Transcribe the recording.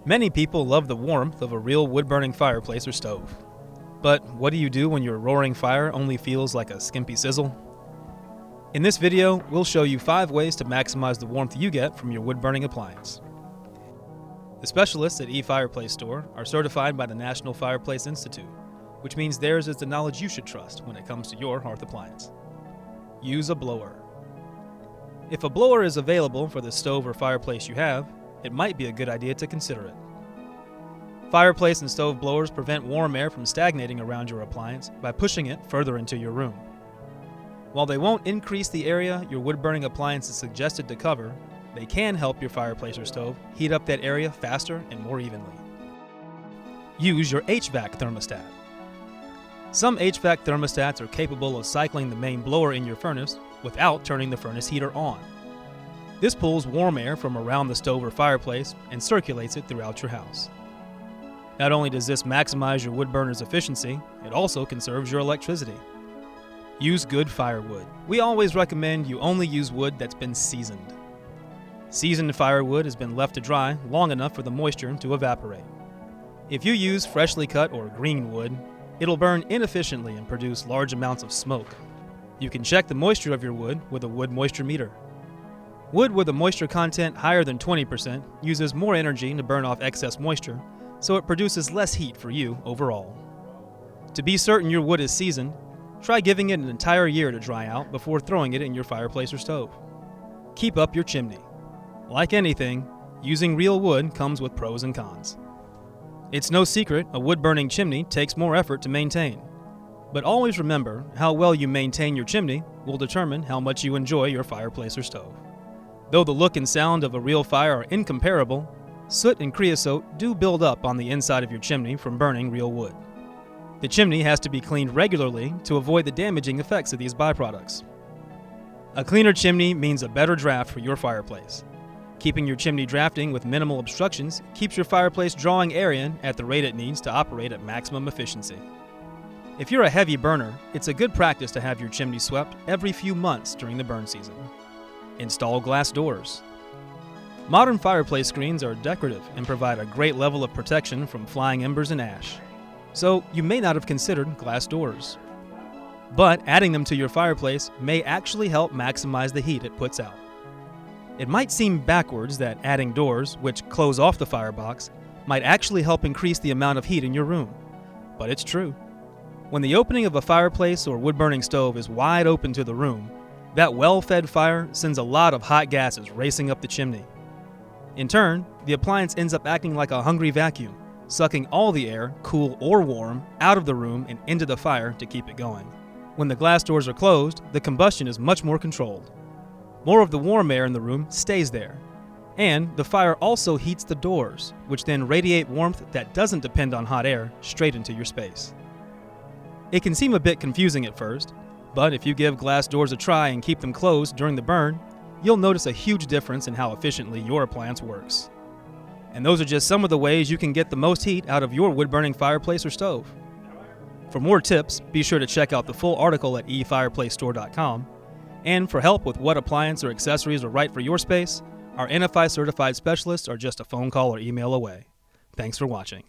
Many people love the warmth of a real wood-burning fireplace or stove. But what do you do when your roaring fire only feels like a skimpy sizzle? In this video, we'll show you 5 ways to maximize the warmth you get from your wood-burning appliance. The specialists at eFireplaceStore are certified by the National Fireplace Institute, which means theirs is the knowledge you should trust when it comes to your hearth appliance. Use a blower. If a blower is available for the stove or fireplace you have, it might be a good idea to consider it. Fireplace and stove blowers prevent warm air from stagnating around your appliance by pushing it further into your room. While they won't increase the area your wood-burning appliance is suggested to cover, they can help your fireplace or stove heat up that area faster and more evenly. Use your HVAC thermostat. Some HVAC thermostats are capable of cycling the main blower in your furnace without turning the furnace heater on. This pulls warm air from around the stove or fireplace and circulates it throughout your house. Not only does this maximize your wood burner's efficiency, it also conserves your electricity. Use Good Firewood. We always recommend you only use wood that's been seasoned. Seasoned firewood has been left to dry long enough for the moisture to evaporate. If you use freshly cut or green wood, it'll burn inefficiently and produce large amounts of smoke. You can check the moisture of your wood with a wood moisture meter. Wood with a moisture content higher than 20% uses more energy to burn off excess moisture, so it produces less heat for you overall. To be certain your wood is seasoned, try giving it an entire year to dry out before throwing it in your fireplace or stove. Keep up your chimney. Like anything, using real wood comes with pros and cons. It's no secret a wood-burning chimney takes more effort to maintain. But always remember, how well you maintain your chimney will determine how much you enjoy your fireplace or stove. Though the look and sound of a real fire are incomparable, soot and creosote do build up on the inside of your chimney from burning real wood. The chimney has to be cleaned regularly to avoid the damaging effects of these byproducts. A cleaner chimney means a better draft for your fireplace. Keeping your chimney drafting with minimal obstructions keeps your fireplace drawing air in at the rate it needs to operate at maximum efficiency. If you're a heavy burner, it's a good practice to have your chimney swept every few months during the burn season. Install glass doors. Modern fireplace screens are decorative and provide a great level of protection from flying embers and ash, so you may not have considered glass doors. But adding them to your fireplace may actually help maximize the heat it puts out. It might seem backwards that adding doors, which close off the firebox, might actually help increase the amount of heat in your room, but it's true. When the opening of a fireplace or wood-burning stove is wide open to the room, that well-fed fire sends a lot of hot gases racing up the chimney. In turn, the appliance ends up acting like a hungry vacuum, sucking all the air, cool or warm, out of the room and into the fire to keep it going. When the glass doors are closed, the combustion is much more controlled. More of the warm air in the room stays there. And the fire also heats the doors, which then radiate warmth that doesn't depend on hot air straight into your space. It can seem a bit confusing at first, but if you give glass doors a try and keep them closed during the burn, you'll notice a huge difference in how efficiently your appliance works. And those are just some of the ways you can get the most heat out of your wood-burning fireplace or stove. For more tips, be sure to check out the full article at eFireplaceStore.com. And for help with what appliance or accessories are right for your space, our NFI Certified Specialists are just a phone call or email away. Thanks for watching.